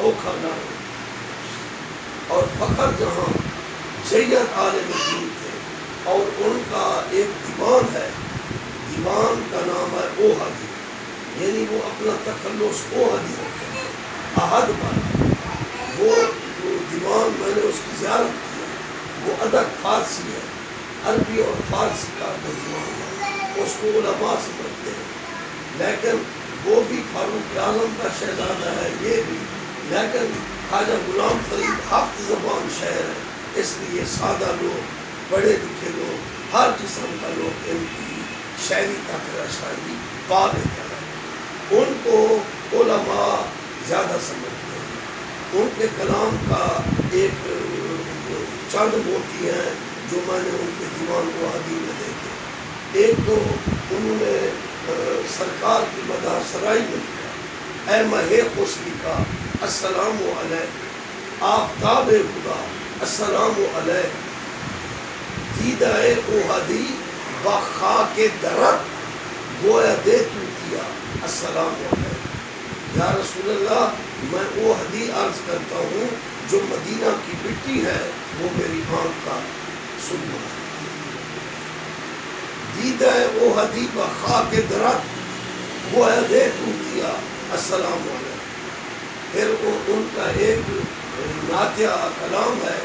اوکھا نہ ہو، اور فخر جہاں سید عالم دین تھے، اور ان کا ایک دیوان ہے، دیوان کا نام ہے اوہدی، یعنی وہ اپنا تخلص اوہدی رکھتے ہیں، احد والا۔ وہ دیوان میں نے اس کی زیارت کی ہے، وہ ادب فارسی ہے، عربی اور فارسی کا وہ دیوان ہے، اس کو علماء سمجھتے ہیں، لیکن وہ بھی فاروق اعظم کا شہزادہ ہے، یہ بھی، لیکن خواجہ غلام فرید 7 زبان شاعر ہے، اس لیے سادہ لوگ، پڑھے لکھے لوگ، ہر قسم کا لوگ ان کی شاعری تک رسائی پا لیتا ہے۔ ان کو علماء زیادہ سمجھتے ہیں، ان کے کلام کا ایک چند موتی ہیں جو میں نے ان کے دیوان اوہدی میں دیکھے۔ ایک تو انہوں نے سرکار کی مدح سرائی میں لکھا، اے ماہ خوشی کا السلام علیک، آفتاب خدا السلام علیک، دیدہ اوہدی با خاک درت، گویا دے تو کیا السلام علیک۔ یا رسول اللہ، میں اوہدی عرض کرتا ہوں جو مدینہ کی مٹی ہے، وہ میری آنکھ کا سرما ہے۔ دیدہ اوہدی با خاک درت، گویا دے تو کیا السلام علیک۔ پھر ان کا ایک نعتیہ کلام ہے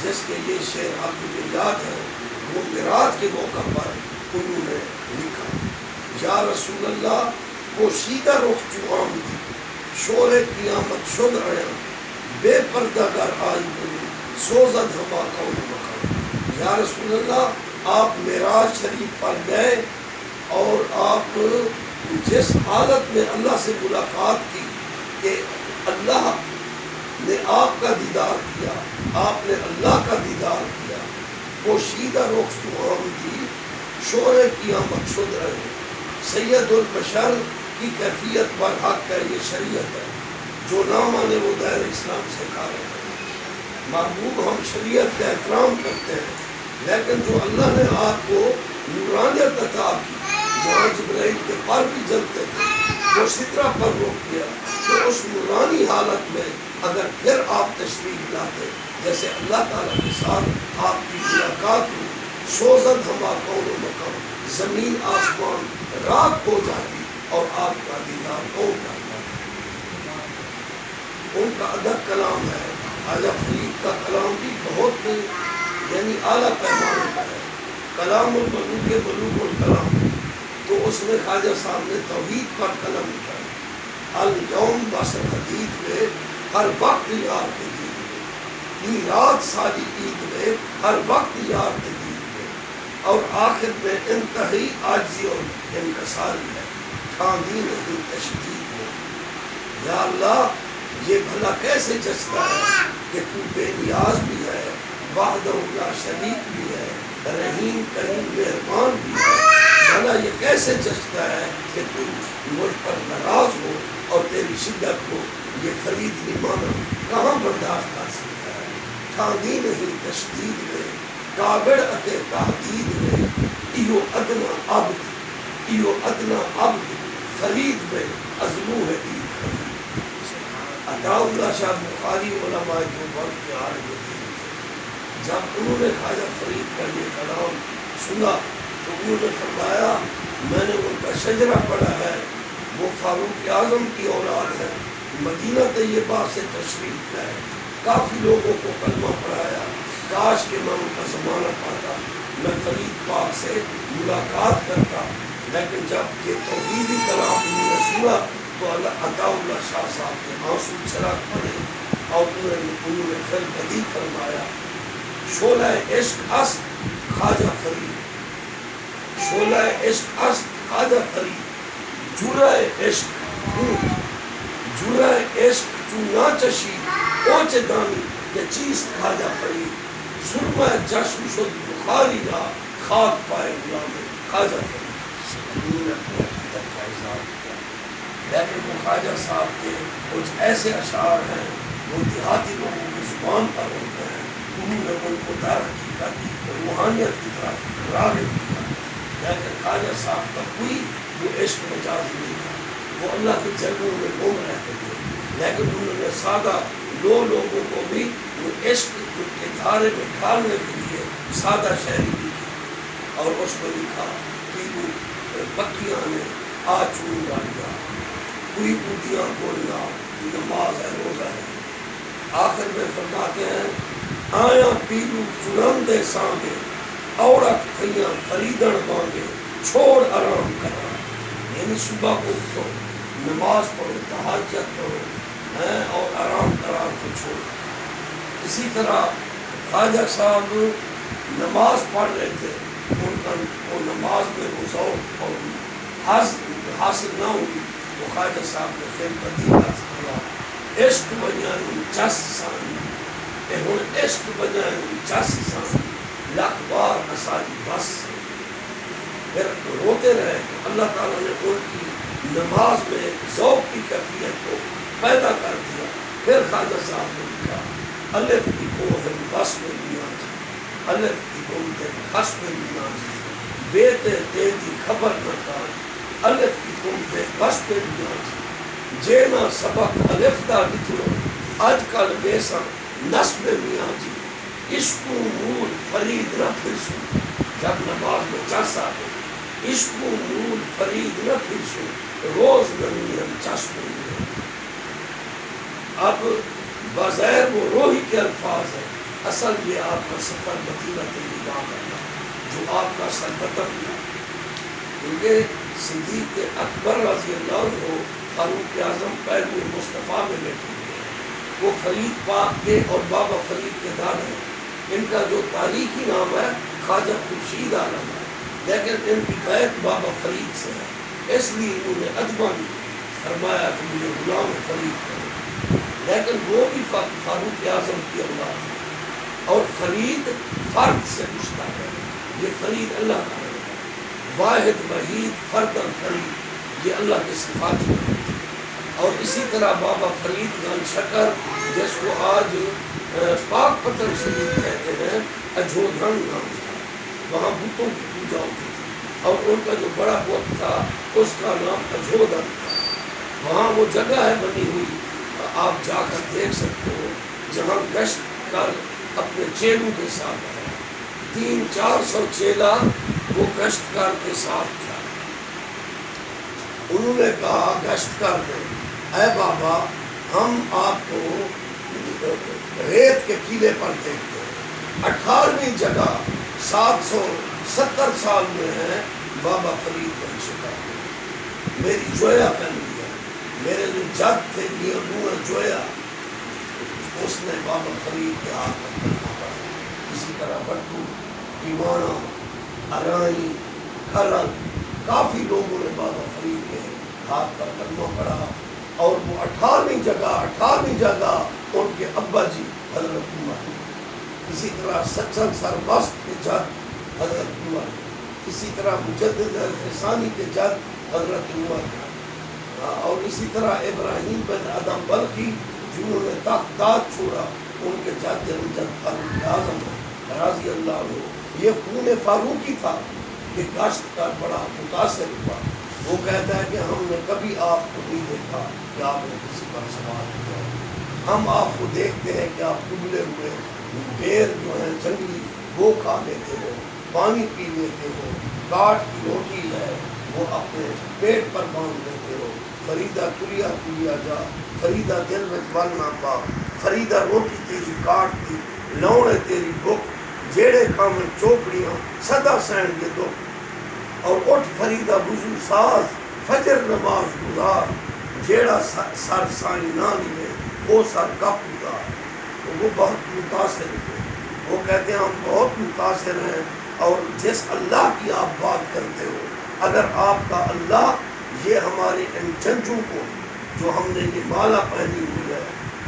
جس کے یہ شعر آپ کو یاد ہے، وہ معراج کے موقع پر انہوں نے لکھا، یا رسول اللہ پوشیدہ رخ جو آمدی، شور قیامت شد آیا، بے پردہ گر آئی بنی، سوزد ہما کون مکان۔ یا رسول اللہ، آپ معراج شریف پر گئے اور آپ جس حالت میں اللہ سے ملاقات کی کہ اللہ نے آپ کا دیدار کیا، آپ نے اللہ کا دیدار کیا، پوشیدہ رخ جو آمدی، شور قیامت شد رہے، سید البشر کی کیفیت پر حق ہے، یہ شریعت ہے، جو نہ مانے وہ دائر اسلام سے خارج ہے۔ محبوب ہم شریعت کا احترام کرتے ہیں، لیکن جو اللہ نے آپ کو نورانیت عطا کی، جہاں جبرائیل کے پر بھی جلتے تھے، وہ سدرہ پر روک گیا، تو اس نورانی حالت میں اگر پھر آپ تشریف لاتے، جیسے اللہ تعالیٰ کے ساتھ آپ کی ملاقات ہوئی، سوزد ہما کون و مکان، زمین آسمان راک ہو جاتی اور آپ کا دیدار ہو جاتا۔ ان کا ادب کلام ہے، خواجہ فرید کا کلام بھی بہت یعنی اعلیٰ پیمانے پر ہے، کلام الملوک ملوک الکلام، تو اس میں خواجہ صاحب نے توحید پر قلم لکھا، الیوم بسر حدید میں ہر وقت یار کے دید میں، این رات ساری عید میں ہر وقت یار کے دید میں، اور آخر میں انتہائی عاجزی اور انکساری ہے، ٹھاندی نہیں تشدید میں۔ یا اللہ، یہ بھلا کیسے جچتا ہے کہ تو بے نیاز بھی ہے، وحدہ لا شریک بھی ہے، رحیم کریم مہربان بھی ہے، بھلا یہ کیسے جچتا ہے کہ تو مجھ پر ناراض ہو اور تیری شدت کو یہ فرید نہیں مانا، کہاں برداشت کر سکتا ہے۔ ٹھاندی نہیں تشدید میں، کابڑ اتے تحدید میں، ایو ادنا عبد، ایو ادنا عبد، فرید میں ازمو ہے دید فرید۔ عطا اللہ شاہ بخاری علماء دیوبند کے عالم دین تھے، جب انہوں نے خواجہ فرید کا یہ کلام سنا تو انہوں نے فرمایا، میں نے ان کا شجرہ پڑھا ہے، وہ فاروق اعظم کی اولاد ہے، مدینہ طیبہ سے تشریف لائے، کافی لوگوں کو کلمہ پڑھایا، کاش کہ میں ان کا زمانہ پاتا، میں فرید پاک سے ملاقات کرتا، لیکن جب یہ توحیدی کلام انہوں نے سنا تو عطا اللہ شاہ صاحب کے آنسو چراغ پڑے، اور انہوں نے پھر بدی فرمایا، شعلہ عشق است خواجہ فرید، شعلہ عشق است خواجہ فرید، جرہ عشق خون، جرہ عشق چو نہ چشید اوچ دانی یہ چیست خواجہ فرید، سرمہ چشم شد بخاری را خاک پائے غلام خواجہ فرید۔ انہوں نے اپنی عقیدت کا اظہار کیا، لیکن وہ خواجہ صاحب کے کچھ ایسے اشعار ہیں وہ دیہاتی لوگوں کی زبان پر ہوتے ہیں، انہوں نے ان کو در حقیقت روحانیت کی طرف راغب کیا، لیکن خواجہ صاحب کا کوئی وہ عشق مجاز نہیں تھا، وہ اللہ کے جلووں میں گم رہتے تھے، لیکن انہوں نے سادہ لوگوں کو بھی عشق کے دھارے میں ڈالنے کے لیے سادہ شاعری لکھی اور اس میں لکھا پیلو پکیاں نے آ چون گاڑیا کوئی بوتیاں بولنا نماز ہے روزہ ہے. آخر میں فرماتے ہیں آیا پیلو چنم دے سانگے عورت تھیاں خریدن مانگے چھوڑ آرام کرا. یعنی صبح کو اٹھو نماز پڑھو تہجد پڑھو اور آرام کرا کو چھوڑ. اسی طرح خواجہ صاحب نماز پڑھ رہے تھے ان کا وہ نماز میں وہ ذوق اور حاصل نہ ہوئی تو خواجہ صاحب نے پھر بدیلا کیا عشق بنیاں چس سانی اے ہن عشق بنیاں چس سانی لکھ بار اساری بس. پھر روتے رہے کہ اللہ تعالیٰ نے ان کی نماز میں ذوق کی کیفیت کو پیدا کر دیا. پھر خواجہ صاحب نے لکھا الف کی کوہن بس میں میاں جی الف کی گمتے خس میں میاں جی بیتے تیدی خبر نہ کار الف کی گمتے بس میں میاں جی جینا سبق الف دا لکھو آج کل بیسا نصب میاں جی عشق مول فرید نہ پھرسو. جب نماز میں چس آئے عشق مول فرید نہ پھرسو روز نمیم چشم میاں. اب بظاہر وہ روحی کے الفاظ ہیں اصل یہ آپ کا سفر مدینہ طیبہ کرنا جو آپ کا سربتم ہے. کیونکہ صدیق اکبر رضی اللہ عنہ فاروق اعظم پہلو مصطفیٰ میں بیٹھے وہ فرید پاک کے اور بابا فرید کے دادا ہیں. ان کا جو تاریخی نام ہے خواجہ خورشید عالم ہے لیکن ان کی بیعت بابا فرید سے ہے اس لیے انہوں نے ادباً فرمایا کہ مجھے غلام فرید کرو. لیکن وہ بھی فاروق اعظم کی اولاد ہے اور فرید فرد سے مشتق ہے. یہ فرید اللہ کا ہے واحد وحید فرد الفرید یہ اللہ کے صفات ہیں. اور اسی طرح بابا فرید گن شکر جس کو آج پاک پتن شریف کہتے ہیں اجودھن نام تھا. وہاں بتوں کی پوجا ہوتی تھی اور ان کا جو بڑا بت تھا اس کا نام اجودھن تھا. وہاں وہ جگہ ہے بنی ہوئی آپ جا کر دیکھ سکتے ہو جہاں گشت کر اپنے چیلوں کے ساتھ ہے 300-400 چیلا وہ گشت کر کے ساتھ تھا. انہوں نے کہا گشت کر دیں اے بابا ہم آپ کو ریت کے قلعے پر دیکھتے ہیں 18ویں جگہ 770 سال میں ہے بابا فرید بن شکر. میری جویا فیملی ہے میرے جو جد تھے میاں جویا اس نے بابا فرید کے ہاتھ پر کلمہ پڑھا. اسی طرح بٹو ایوانا ارائی کھرل کافی لوگوں نے بابا فرید کے ہاتھ پر کلمہ پڑھا. اور وہ 18ویں جگہ ان کے ابا جی حضرت عمر. اسی طرح سچن سرمست کے جد حضرت عمر. اسی طرح مجدد الفسانی کے جد حضرت عمر. اور اسی طرح ابراہیم بن ادم بلخی جنہوں نے تاج چھوڑا ان کے جد فاروق اعظم رضی اللہ عنہ. یہ خون فاروقی تھا کہ گشت کا بڑا متاثر ہوا. وہ کہتا ہے کہ ہم نے کبھی آپ کو نہیں دیکھا کہ آپ نے کسی پر سوال کیا. ہم آپ کو دیکھتے ہیں کہ آپ ابلے ہوئے بیر جو ہیں جنگلی وہ کھا لیتے ہو پانی پی لیتے ہو کاٹ کی روٹی ہے وہ اپنے پیٹ پر باندھ لیتے ہو. فریدہ کلیا جا فریدہ دل میں ون نہ پا فریدہ روٹی تیری کاٹ دی لوڑے تیری بک جیڑے کام چوپڑیاں سدا سین کے دکھ. اور اٹھ فریدہ وضو ساز فجر نماز گزار جیڑا سر سائیں نہ لیے وہ سر کپ گزار. تو وہ بہت متاثر ہوئے. وہ کہتے ہیں ہم بہت متاثر ہیں اور جس اللہ کی آپ بات کرتے ہو اگر آپ کا اللہ یہ ہمارے ان چنچوں کو جو ہم نے یہ مالا پہنی ہوئی ہے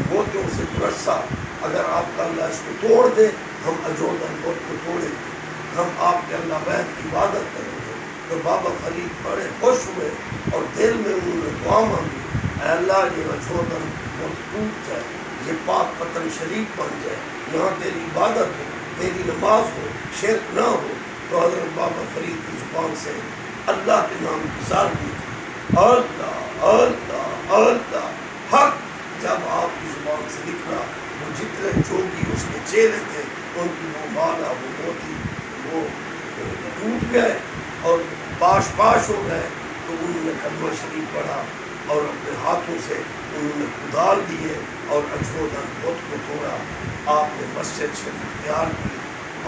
موتیوں سے برسا اگر آپ کا اللہ اس کو توڑ دے ہم اجودھن بت کو توڑیں گے ہم آپ کے اللہ بیت کی عبادت کریں گے. تو بابا فرید بڑے خوش ہوئے اور دل میں انہوں نے دعا مانگی اے اللہ یہ اجودھن بت ٹوٹ جائے یہ پاک پتن شریف بن جائے یہاں تیری عبادت ہو تیری نماز ہو شرک نہ ہو. تو حضرت بابا فرید کی زبان سے اللہ کے نام کی زار ہوئی اللہ اللہ اللہ حق جب آپ کی زبان سے نکلا وہ جتنے جوگی اس کے چہرے تھے ان کی وہ مالا وہ موتی وہ ٹوٹ گئے اور پاش پاش ہو گئے. تو انہوں نے کلمہ شریف پڑھا اور اپنے ہاتھوں سے انہوں نے کدال دیے اور اجودن بت کو توڑا. آپ نے مسجد شریف تیار کی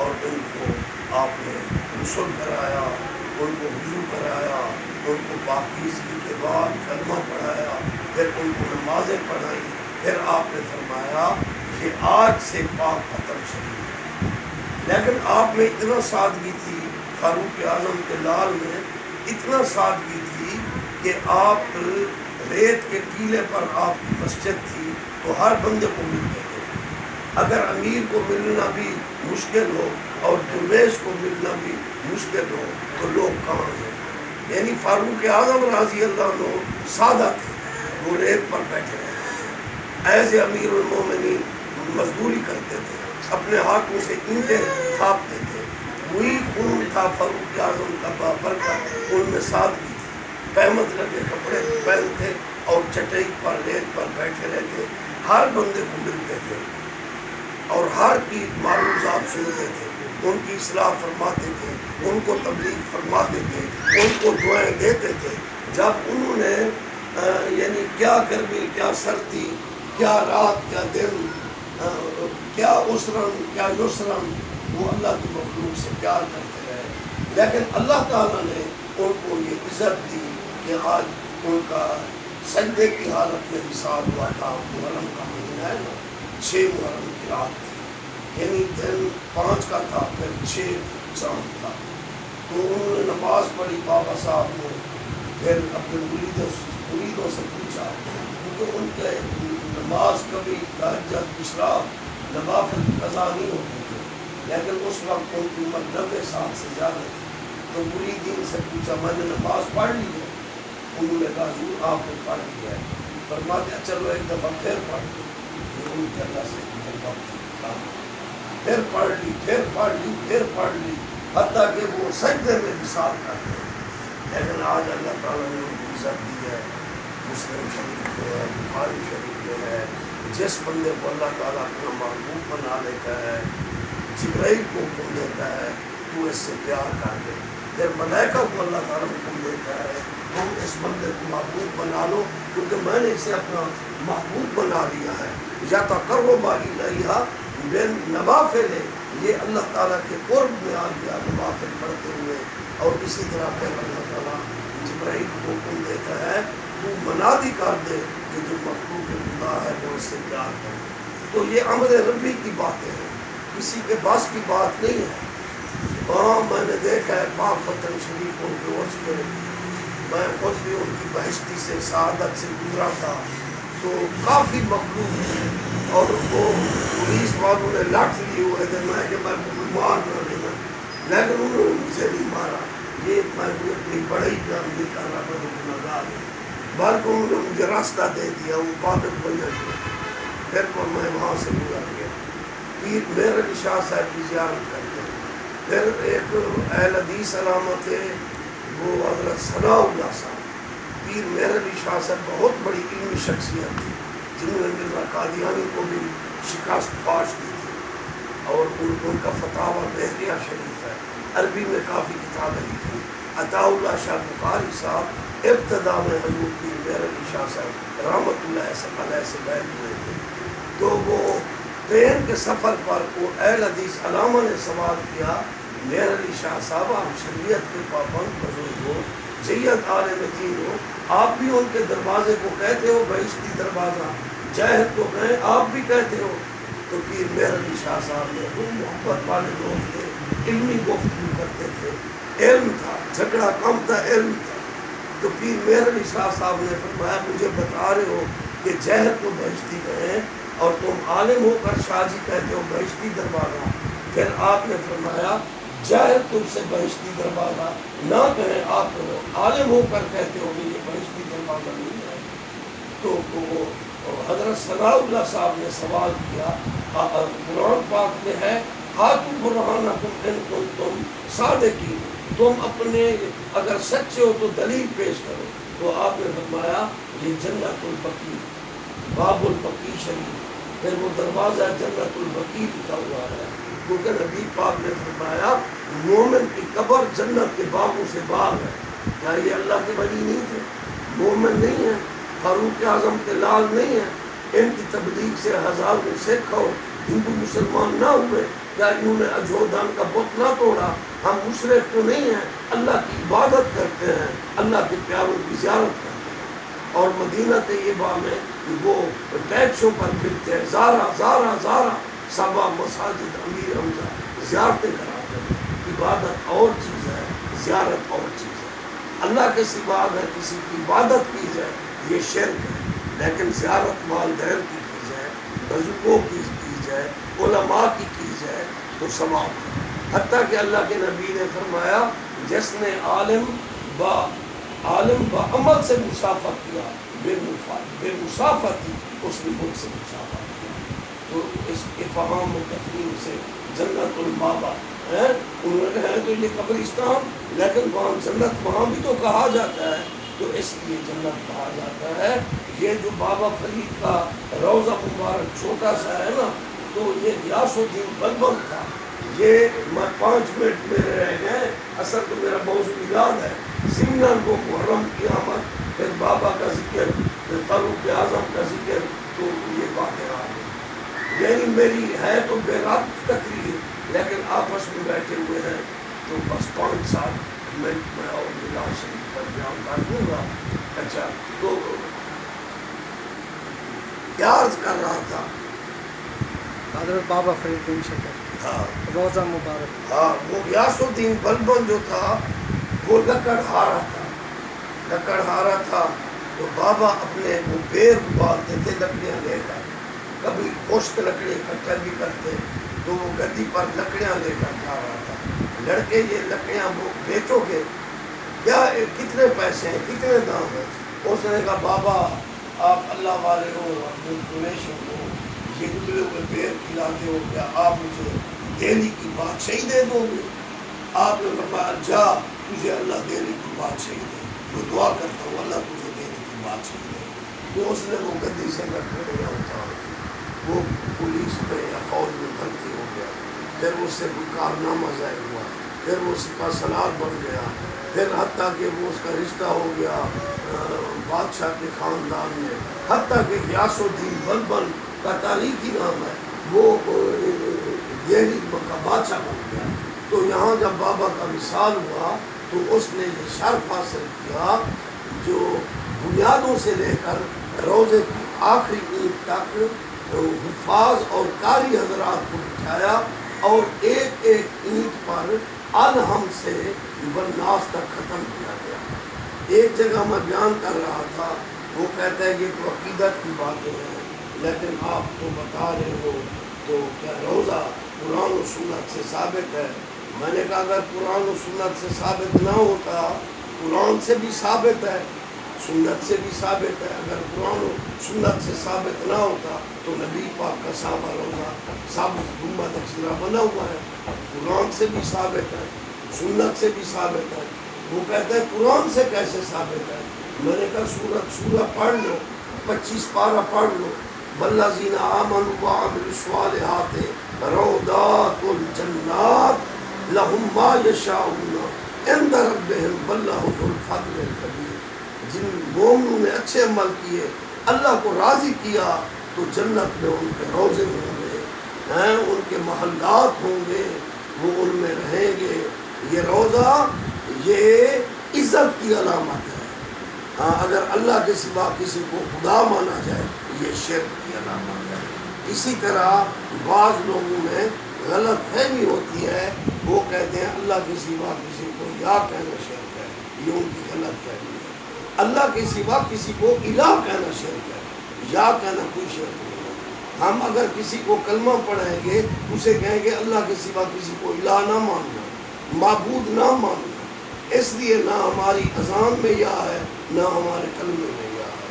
اور ان کو آپ نے غسل کرایا, ان کو وضو کرایا, ان کو پاکیزگی کے بعد کلمہ پڑھایا, پھر ان کو نمازیں پڑھائی. پھر آپ نے فرمایا کہ آج سے پاک ختم شریف ہے. لیکن آپ میں اتنا سادگی تھی, فاروق اعظم کے لال میں اتنا سادگی تھی کہ آپ ریت کے ٹیلے پر آپ کی مسجد تھی تو ہر بندے کو ملتے تھے. اگر امیر کو ملنا بھی مشکل ہو اور درویش کو ملنا بھی مشکل ہو تو لوگ کہاں ہیں. یعنی فاروق اعظم رضی اللہ عنہ سادہ تھے, وہ ریت پر بیٹھے رہتے ایز امیر المومنین, مزدوری کرتے تھے, اپنے ہاتھوں سے اینٹیں تھاپتے تھے. وہی خون تھا فاروق اعظم کا بابرکت, ان میں سادگی تھی. قیمت لگے کپڑے پہنتے اور چٹائی پر ریت پر بیٹھے رہتے, ہر بندے کو ملتے تھے اور ہر کی معروضات سنتے تھے, ان کی اصلاح فرماتے تھے, ان کو تبلیغ فرماتے تھے, ان کو دعائیں دیتے تھے. جب انہوں نے یعنی کیا گرمی کیا سردی کیا رات کیا دن کیا عسرن کیا یسرن وہ اللہ کی مخلوق سے پیار کرتے رہے. لیکن اللہ تعالیٰ نے ان کو یہ عزت دی کہ آج ان کا سجدے کی حالت میں وصال ہوا تھا. محرم کا مہینہ ہے نا, 6 محرم کی رات تھی, یعنی دن 5 کا تھا, پھر 6 چاند تھا. تو انہوں نے نماز پڑھی بابا صاحب نے, پھر اپنے مریدوں سے پوچھا کیونکہ ان کے نماز کبھی تہجد اشراق نوافل قضا نہیں ہوتے تھے, لیکن اس وقت ان کی عمر 90 سال سے زیادہ تھی. تو مریدین سے پوچھا میں نے نماز پڑھ لی ہے؟ انہوں نے کہا حضور آپ نے پڑھ لی ہے. فرماتے ہیں چلو ایک دفعہ پھر پڑھ لی. ان کے اللہ سے پھر پڑھ لی, پھر پڑھ لی, پھر پڑھ لی, حتیٰ کہ وہ سجدے میں وصال کرتے ہیں. لیکن آج اللہ تعالیٰ نے ان کو عزت دی ہے. مسلم شریف میں ہے, بخاری شریف میں ہے, جس بندے کو اللہ تعالیٰ اپنا محبوب بنا لیتا ہے, جبرائیل کو حکم دیتا ہے تو اس سے پیار کر دے. پھر ملائکہ کو اللہ تعالیٰ حکم دیتا ہے تم اس بندے کو محبوب بنا لو کیونکہ میں نے اسے اپنا محبوب بنا لیا ہے. یا تقرب الیہ بالنوافل, یہ اللہ تعالیٰ کے قرب میں آ گیا نوافل پڑھتے ہوئے. اور اسی طرح پھر اللہ تعالیٰ جبرائیل کو حکم دیتا ہے تو منادی کر دے کہ جو مخلوق خدا ہے وہ اس سے پیار کرے. تو یہ امر ربی کی باتیں ہیں, کسی کے بس کی بات نہیں ہے. وہاں میں نے دیکھا ہے پاک وطن شریف ان کے عرص میں, میں خود بھی ان کی بہشتی سے سعادت سے گزرا تھا تو کافی مخلوق تھے اور وہ پولیس والوں نے لاٹھی لیے ہوئے تھے. میں کہ میں مار نہ دینا, لیکن انہوں نے مجھے نہیں مارا. یہ میں اپنی بڑائی کا نہیں کر رہا, میں گناہگار ہوں, بلکہ انہوں نے مجھے راستہ دے دیا, وہ پابند بن گئے. پھر میں وہاں سے گزر گیا. پیر مہر علی شاہ صاحب کی زیارت کرتے ہیں. پھر ایک اہل حدیث علامہ تھے وہ حضرت ثناء اللہ صاحب. پیر مہر علی شاہ صاحب بہت بڑی علمی شخصیت تھی جنہوں نے مرزا قادیانی کو بھی شکست فاش دی تھی. اور ان کا فتاویٰ بحریہ شریف ہے, عربی میں کافی کتابیں لکھی. عطا اللہ شاہ بخاری صاحب ابتدا میں حضور پیر مہر علی شاہ صاحب رحمۃ اللہ علیہ سے بیٹھ ہوئے تھے. تو وہ ٹرین کے سفر پر وہ اہل حدیث علامہ نے سوال کیا مہر علی شاہ صاحب آپ شریعت کے پابند بزرگ ہو, جیت عالم دین ہو, آپ بھی ان کے دروازے کو کہتے ہو بہشتی دروازہ, جاہد کو کہیں آپ بھی کہتے ہو. تو پیر مہر علی شاہ صاحب نے وہ محبت والے لوگ تھے, علمی گفتگو کرتے تھے, علم تھا, جھگڑا کم تھا, علم تھا. تو پیر مہر علی شاہ صاحب نے فرمایا مجھے بتا رہے ہو کہ جہد کو بہشتی کہیں اور تم عالم ہو کر شاہ جی کہتے ہو بہشتی دروازہ. پھر آپ نے فرمایا جاہد تم سے بہشتی دروازہ نہ کہیں, آپ عالم ہو کر کہتے ہو کہ یہ بہشتی دروازہ نہیں ہے. تو وہ حضرت ثناء اللہ صاحب نے سوال کیا, قرآن پاک میں ہے ہاتھ برہانکم ان کنتم صادقین, تم اپنے اگر سچے ہو تو دلیل پیش کرو. تو آپ نے فرمایا یہ جنت البقیع, باب البقی شریف، پھر وہ دروازہ جنت البقی لکھا ہوا ہے، کیونکہ نبی پاک نے فرمایا مومن کی قبر جنت کے باغوں سے باغ ہے۔ کیا یہ اللہ کے ولی نہیں تھے؟ مومن نہیں ہے، فاروق اعظم کے لال نہیں ہے، ان کی تبلیغ سے ہزاروں سکھ اور ہندو مسلمان نہ ہوئے؟ کیا انہوں نے اجودان کا بت نہ توڑا؟ ہم مشرک تو نہیں ہیں، اللہ کی عبادت کرتے ہیں، اللہ کے پیاروں کی زیارت کرتے ہیں، اور مدینہ طیبہ میں وہ ٹیکسوں پر پھرتے ہیں، زارا زارا زارا، سبا مساجد امیر حمزہ زیارتیں کراتے ہیں۔ عبادت اور چیز ہے، زیارت اور چیز ہے۔ اللہ کے سوا اگر کسی کی عبادت کی جائے یہ شرک ہے، لیکن زیارت والدین کی جائے، بزرگوں کی جائے، علماء کی جائے تو ثواب ہے۔ حتیٰ کہ اللہ کے نبی نے فرمایا جس نے عالم با عمل سے مسافہ کیا بے مسافتی، اس نے مجھ سے مسافہ کیا۔ تو اس افہام و تفہیم سے جنت المأویٰ ہے، انہوں نے کہا ہے تو یہ قبرستان، لیکن وہاں جنت وہاں بھی تو کہا جاتا ہے، تو اس لیے جنت کہا جاتا ہے۔ یہ جو بابا فرید کا روضہ مبارک چھوٹا سا ہے نا، تو یہ غیاث الدین بلبل تھا۔ یہ 5 منٹ میرے رہ گئے، اصل تو میرا موضوع میلاد ہے، ضمناً وہ محرم کی آمد، پھر بابا کا ذکر، پھر فاروق اعظم کا ذکر، تو یہ باتیں آ گئی۔ یعنی میری ہے تو بے ربط تقریر، لیکن آپس میں بیٹھے ہوئے ہیں تو بس 5-7 منٹ میں اور میلاد شریف پر بیان کر دوں گا۔ اچھا، تو کیا عرض کر رہا تھا؟ حضرت بابا فرید بن شکر، ہاں روضہ مبارک۔ ہاں، وہ غیاث الدین بلبل جو تھا وہ لکڑہارا تھا، لکڑہارا تھا، تو بابا اپنے وہ بیر ابالتے تھے لکڑیاں لے کر، کبھی خشک لکڑی اکٹھا بھی کرتے، تو وہ گدی پر لکڑیاں لے کر جا رہا تھا۔ لڑکے یہ لکڑیاں وہ بیچو گے کیا، کتنے پیسے ہیں، کتنے دام ہیں؟ اس نے کہا بابا آپ اللہ والے ہو، اپنے ڈونیشن ہو، یہ ابلے ہوئے بیر کھلاتے ہو، کیا آپ مجھے دہلی کی بادشاہی دے دو گے؟ آپ نے فرمایا جا، تجھے اللہ دہلی کی بادشاہی دے، میں دعا کرتا ہوں اللہ تجھے دہلی کی بادشاہی دے۔ تو اس نے وہ گدی سے لکڑیاں اتار دی، وہ پولیس میں یا فوج میں بھرتی ہو گیا، پھر اس سے کوئی کارنامہ ظاہر ہوا، پھر وہ سپہ سالار بن گیا، پھر حتیٰ کہ وہ اس کا رشتہ ہو گیا بادشاہ کے خاندان میں، حتیٰ کہ غیاث الدین بلبل کا تاریخی نام ہے، وہ دہلی کا بادشاہ بن گیا۔ تو یہاں جب بابا کا وصال ہوا تو اس نے یہ شرف حاصل کیا، جو بنیادوں سے لے کر روضے کی آخری اینٹ تک حفاظ اور قاری حضرات کو بٹھایا، اور ایک ایک اینٹ پر الحم سے والناس تک ختم کیا گیا۔ ایک جگہ میں بیان کر رہا تھا، وہ کہتا ہے یہ تو عقیدت کی باتیں ہیں، لیکن آپ تو بتا رہے ہو تو کیا روضہ قرآن و سنت سے ثابت ہے؟ میں نے کہا اگر قرآن و سنت سے ثابت نہ ہوتا، قرآن سے بھی ثابت ہے، سنت سے بھی ثابت ہے، اگر قرآن و سنت سے ثابت نہ ہوتا تو نبی پاک کا صحابہ روضہ ثابت گنبد خضرا بنا ہوا ہے، قرآن سے بھی ثابت ہے، سنت سے بھی ثابت ہے۔ وہ کہتا ہے قرآن سے کیسے ثابت ہے؟ میں نے کہا سورہ پڑھ لو، 25 پارہ پڑھ لو، والذین آمنوا وعملوا الصالحات روضات الجنات لہم ما یشاؤون عند ربہم واللہ ذو الفضل الکبیر۔ جن مومنوں نے اچھے عمل کیے، اللہ کو راضی کیا، تو جنت میں ان کے روضے ہوں گے، ان کے محلات ہوں گے، وہ ان میں رہیں گے۔ یہ روضہ یہ عزت کی علامت ہے۔ ہاں، اگر اللہ کے سوا کسی کو خدا مانا جائے یہ شرک کی علامت ہے۔ اسی طرح بعض لوگوں میں غلط فہمی ہوتی ہے، وہ کہتے ہیں اللہ کے سوا کسی کو یا کہنا شرک ہے، یہ ان کی غلط فہمی ہے۔ اللہ کے سوا کسی کو الہ کہنا شرک ہے، یا کہنا کوئی شرک نہیں ہے۔ ہم اگر کسی کو کلمہ پڑھائیں گے اسے کہیں گے اللہ کے سوا کسی کو الہ نہ ماننا، معبود نہ ماننا، اس لیے نہ ہماری اذان میں یا ہے نہ ہمارے کلمے میں یا ہے۔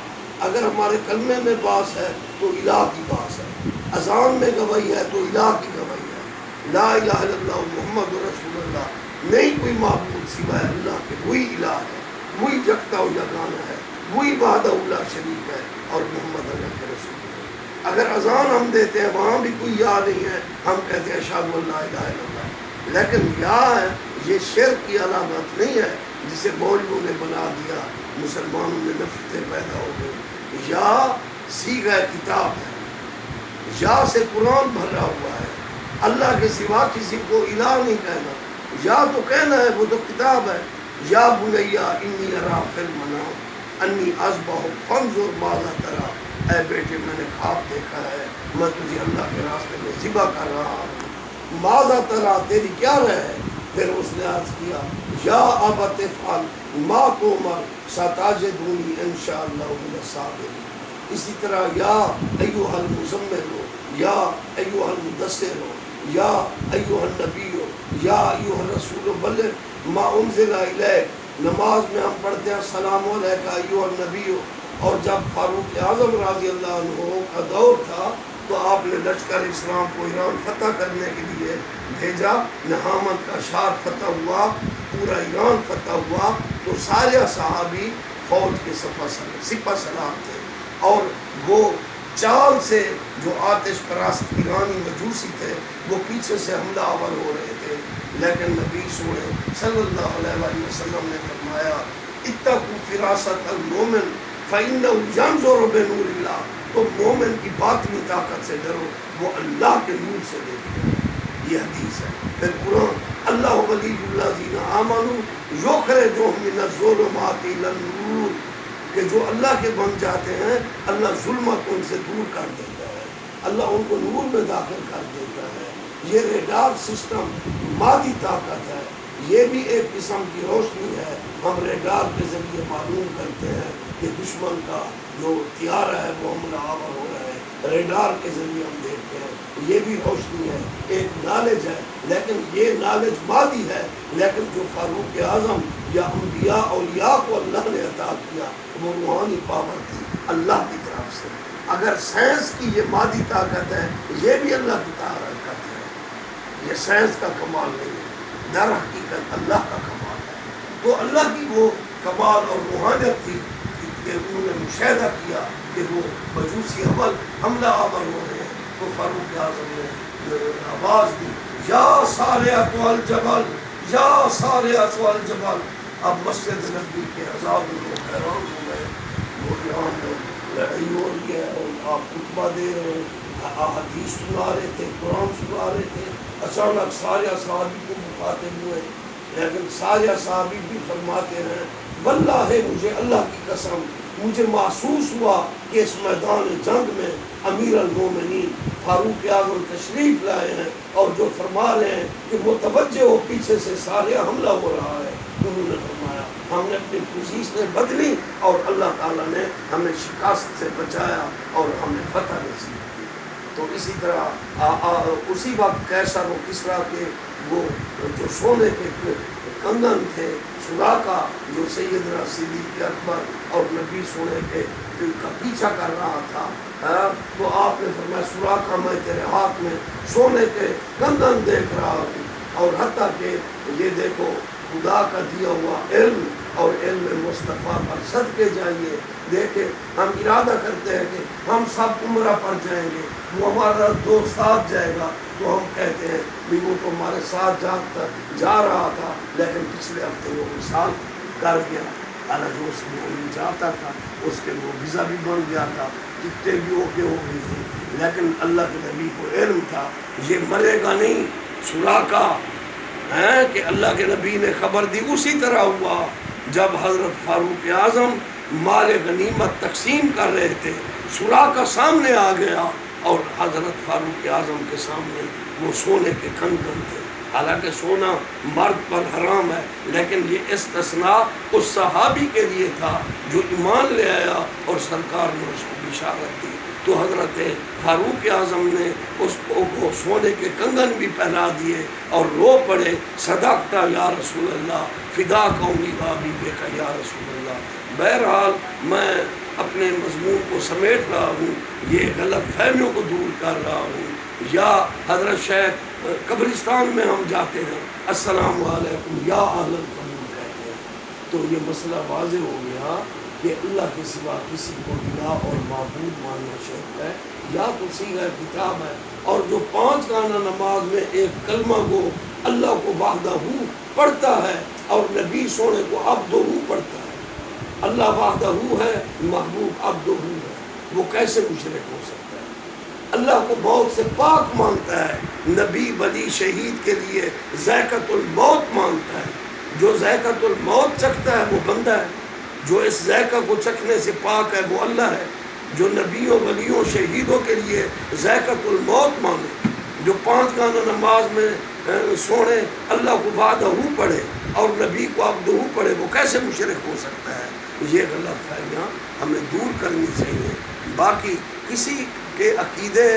اگر ہمارے کلمے میں باس ہے تو الہ کی باس ہے، اذان میں گواہی ہے تو الہ کی گواہی ہے۔ لا الہ الا اللہ محمد رسول اللہ، نہیں کوئی معبود سوائے اللہ کے، وہی الہ ہے، وہی یکتا و یگانہ ہے۔ وہی وحدہ لا شریک ہے اور محمد اللہ کے رسول ہے۔ اگر اذان ہم دیتے ہیں وہاں بھی کوئی یا نہیں ہے، ہم کہتے ہیں اشہد ان لا الہ الا اللہ، لیکن یا ہے یہ شرک کی علامت نہیں ہے جسے مولویوں نے بنا دیا، مسلمانوں میں نفرتیں پیدا ہو گئی۔ یا صیغہ کتاب ہے، یا سے قرآن بھرا ہوا ہے، اللہ کے سوا کسی کو الہ نہیں کہنا، یا تو کہنا ہے وہ تو کتاب ہے۔ یا بنیا انی ارا فی المنام انی اذبحک فانظر ماذا تری، اے بیٹے میں نے خواب دیکھا ہے میں تجھے اللہ کے راستے میں ذبح کر رہا ہوں، ماذا تری تیری کیا رائے ہے؟ پھر اس نے عرض کیا یا ابت افعل ما تؤمر ستجدنی انشاءاللہ من الصابرین۔ اسی طرح یا ایھا المزمل، یا ایھا المدثر، یا ایھا النبی، یا ایھا الرسول بلغ ما انزل الیک۔ نماز میں ہم پڑھتے ہیں السلام علیک ایھا النبی، اور جب فاروق اعظم رضی اللہ عنہ کا دور تھا تو آپ نے لشکر اسلام کو ایران فتح کرنے کے لیے بھیجا، نہامت کا شہر فتح ہوا، پورا ایران فتح ہوا، تو سارے صحابی فوج کے سپہ سلار تھے، اور وہ چال سے جو آتش پرست ایرانی مجوسی تھے وہ پیچھے سے حملہ آور ہو رہے تھے، لیکن نبی سونے صلی اللہ علیہ وآلہ وسلم نے فرمایا اتقوا فراست المومن فإنه ينظر بنور اللہ، تو مومن کی باطنی طاقت سے ڈرو، وہ اللہ کے نور سے دیکھے۔ یہ حدیث ہے۔ پھر قرآن اللہ ولی الذین آمنوا یخرجهم من الظلمات إلی النور، کہ جو اللہ کے بن جاتے ہیں اللہ ظلمت ان سے دور کر دیتا ہے، اللہ ان کو نور میں داخل کر دیتا ہے۔ یہ ریڈار سسٹم مادی طاقت ہے، یہ بھی ایک قسم کی روشنی ہے، ہم ریڈار کے ذریعے معلوم کرتے ہیں کہ دشمن کا جو طیارہ ہے وہ حملہ آور ہو رہا ہے، ریڈار کے ذریعے ہم دیکھتے ہیں، یہ بھی روشنی ہے، ایک نالج ہے، لیکن یہ نالج مادی ہے، لیکن جو فاروق اعظم یا انبیاء اولیاء کو اللہ نے عطا کیا وہ روحانی پاور تھی اللہ کی طرف سے۔ اگر سائنس کی یہ مادی طاقت ہے یہ بھی اللہ کی طاقت ہے، یہ سائنس کا کمال نہیں ہے، در حقیقت اللہ کا کمال ہے۔ تو اللہ کی وہ کمال اور روحانیت تھی کہ انہوں نے مشاہدہ کیا کہ وہ مجوسی حملہ آور ہو رہے ہیں، تو فاروق اعظم نے آواز دی یا سارعۃ الجبل، یا سارعۃ الجبل۔ اب مسجد نبی کے ہزار لوگ حیران ہو گئے، وہ ایران میں لڑائی ہو رہی ہے اور آپ خطبہ دے رہے ہیں، حدیث سنا رہے تھے، قرآن سنا رہے تھے، اچانک سارے صحابی کو مخاطب ہوئے، لیکن سارے صحابی بھی فرماتے ہیں واللہ مجھے اللہ کی قسم مجھے محسوس ہوا کہ اس میدان جنگ میں امیر المومنین فاروق اعظم تشریف لائے ہیں اور جو فرما رہے ہیں کہ متوجہ ہو پیچھے سے سارے حملہ ہو رہا ہے۔ انہوں نے فرمایا ہم نے اپنی پوزیشنیں بدلی اور اللہ تعالیٰ نے ہمیں شکست سے بچایا اور ہمیں فتح نصیب کی۔ تو اسی طرح اسی وقت کیسر و کسریٰ کے وہ جو سونے کے کنگن تھے، سراقہ جو سیدنا صدیق اکبر اور نبی سونے کے کا پیچھا کر رہا تھا، تو آپ نے فرمایا سراقہ میں تیرے ہاتھ میں سونے کے کنگن دیکھ رہا ہوں، اور حتیٰ کہ یہ دیکھو خدا کا دیا ہوا علم اور علم مصطفیٰ پر صدقے جائیے۔ دیکھیں ہم ارادہ کرتے ہیں کہ ہم سب عمرہ پر جائیں گے، وہ ہمارا دوست ساتھ جائے گا، تو ہم کہتے ہیں بھی وہ تو ہمارے ساتھ جا رہا تھا لیکن پچھلے ہفتے وہ وصال کر گیا، حالانکہ اس میں نہیں جاتا تھا، اس کے وہ ویزا بھی بن گیا تھا، ٹکٹیں بھی اوکے ہو گئی تھی، لیکن اللہ کے نبی کو علم تھا یہ مرے گا نہیں۔ سراقہ ہے کہ اللہ کے نبی نے خبر دی، اسی طرح ہوا جب حضرت فاروق اعظم مال غنیمت تقسیم کر رہے تھے، سراقہ سامنے آ گیا اور حضرت فاروق اعظم کے سامنے وہ سونے کے کنگن تھے۔ حالانکہ سونا مرد پر حرام ہے، لیکن یہ استثناء اس صحابی کے لیے تھا جو ایمان لے آیا اور سرکار نے اس کو بشارت دی، تو حضرت فاروق اعظم نے اس کو سونے کے کنگن بھی پہنا دیے اور رو پڑے صدقت یا رسول اللہ فدا قومی بابی کا یا رسول اللہ۔ بہرحال میں اپنے مضمون کو سمیٹ رہا ہوں، یہ غلط فہمیوں کو دور کر رہا ہوں۔ یا حضرت شیخ قبرستان میں ہم جاتے ہیں السلام علیکم یا اہل القبور کہتے ہیں، تو یہ مسئلہ واضح ہو گیا کہ اللہ کے سوا کسی کو الہ اور معبود ماننا شرک ہے یا تو صیغہ کتاب ہے. اور جو 5 گانا نماز میں ایک کلمہ کو اللہ کو وحدہ پڑھتا ہے اور نبی سونے کو عبدہ پڑھتا ہے. اللہ وحدہ ہے، محبوب عبدہ ہے، وہ کیسے مشرک ہو سکتا ہے؟ اللہ کو موت سے پاک مانتا ہے، نبی ولی شہید کے لیے ذائقۃ الموت مانتا ہے. جو ذائقۃ الموت چکھتا ہے وہ بندہ ہے، جو اس ذائقہ کو چکھنے سے پاک ہے وہ اللہ ہے. جو نبیوں ولیوں شہیدوں کے لیے ذائقۃ الموت مانے، جو 5 گانا نماز میں سونے اللہ کو وحدہ پڑھے اور نبی کو عبدہ پڑھے، وہ کیسے مشرک ہو سکتا ہے؟ یہ غلط فہمیاں ہمیں دور کرنی چاہیے. باقی کسی کے عقیدے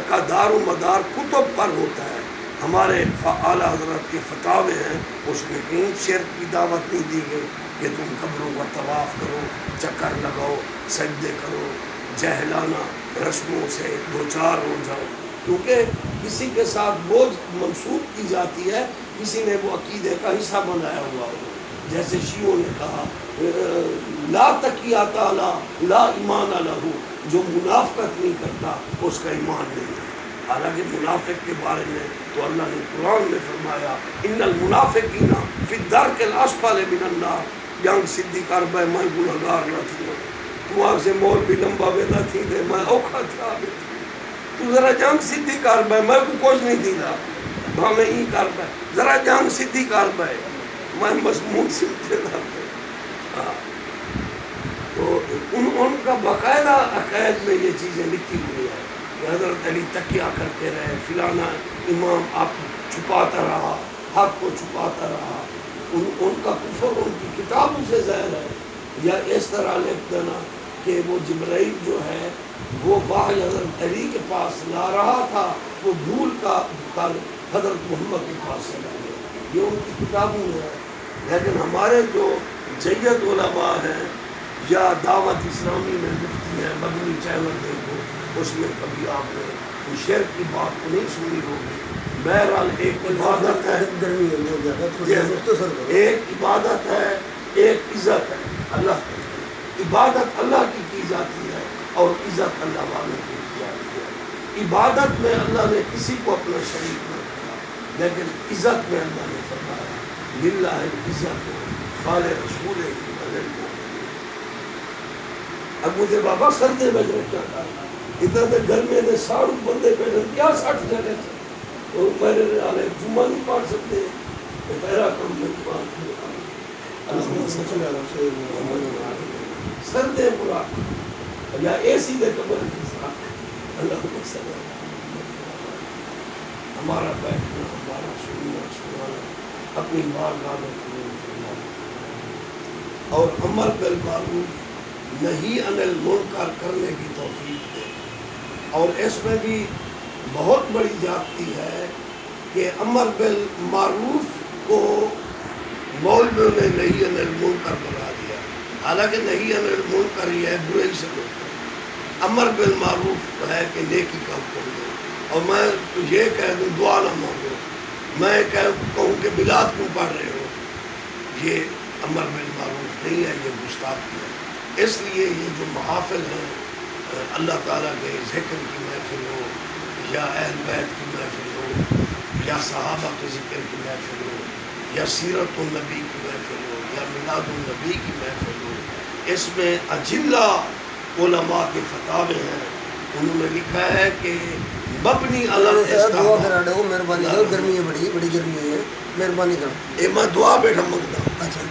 کا دار و مدار کتب پر ہوتا ہے. ہمارے اعلیٰ حضرت کے فتاوے ہیں، اس میں کہیں شرک کی دعوت نہیں دی گئی کہ تم قبروں کا طواف کرو، چکر لگاؤ، سجدے کرو، جہلانہ رسموں سے دوچار ہو جاؤ. کیونکہ کسی کے ساتھ بوجھ منسوب کی جاتی ہے، کسی نے وہ عقیدے کا حصہ بنایا ہوا ہو. جیسے شیعوں نے کہا لا تقیہ تعالی لا ایمان لہ، جو منافقت نہیں کرتا اس کا ایمان نہیں ہے. حالانکہ منافق کے بارے میں تو اللہ نے قرآن میں فرمایا ان المنافقین فی الدرک الاسفل من النار. جنگ صدیق عربہ میں گنہگار نہ تھی، وہاں سے مول بھی لمبا ویدا تھی دے میں اوکھا تھا. تو ذرا جنگ صدیق عربہ میں کو کچھ نہیں تھی نا وہاں میں ہی عربہ ذرا جنگ صدیق عربہ میں مضمون سمجھے تھا. تو ان کا باقاعدہ عقائد میں یہ چیزیں لکھی ہوئی ہیں کہ حضرت علی تکیہ کرتے رہے، فلانا امام آپ چھپاتا رہا، حق کو چھپاتا رہا. ان کا کفر ان کی کتابوں سے ظاہر ہے. یا اس طرح لکھ دینا کہ وہ جبرائیل جو ہے وہ وحی حضرت علی کے پاس لا رہا تھا، وہ بھول کا حضرت محمد کے پاس سے لا گیا. یہ ان کی کتابوں میں ہے. لیکن ہمارے جو جید علماء ہیں یا دعوت اسلامی میں مفتی ہیں، مدنی چینل دیکھو، اس میں کبھی آپ نے شرک کی بات نہیں سنی ہوگی. بہرحال ایک عبادت ہے، ایک عبادت ہے، ایک عزت ہے. اللہ عبادت اللہ کی جاتی ہے اور عزت اللہ والوں کی جاتی ہے. عبادت میں اللہ نے کسی کو اپنا شریک نہ کیا، لیکن عزت میں اللہ نے فرمایا للہ عزت قال رسول اب مجھے بابا سردے بج رہے کیا کہا اتنا گرمی نے 60 بندے پہلے کیا 60 جگہ تھے اور میرے آنے جمعہ نہیں پڑھ سکتے پہرا کم میں سردے پورا یا ایسی دے قبر کی ساتھ اللہ وسلم. ہمارا بیٹھنا، ہمارا سننا اپنی بارگاہ میں قبول فرمائے اور امر بالمعروف نہی عن المنکر کرنے کی توفیق دے. اور اس میں بھی بہت بڑی زیادتی ہے کہ امر بالمعروف کو مولویوں نے نہی عن المنکر بنا دیا. حالانکہ نہی عن المنکر یہ ہے برائی سے روکنا، امر بالمعروف ہے کہ نیکی کام کرو. اور میں یہ کہہ دوں دعا نہ مانگو، میں کہوں کہ بلاد کیوں پڑھ رہے ہو، یہ امر بالمعروف نہیں ہے، یہ گستاخی ہے. اس لیے یہ جو محافل ہیں اللہ تعالیٰ کے ذکر کی محفل ہو یا اہل بیت کی محفل ہو یا صحابہ کے ذکر کی محفل ہو یا سیرت النبی کی محفل ہو یا میلاد النبی کی محفل ہو، اس میں اجلہ علماء کے فتاوے ہیں. انہوں نے لکھا ہے کہ مبنی مہربانی گرمی ہے، بڑی گرمی ہے، مہربانی کرو. میں دعا بیٹھا منگتا. اچھا.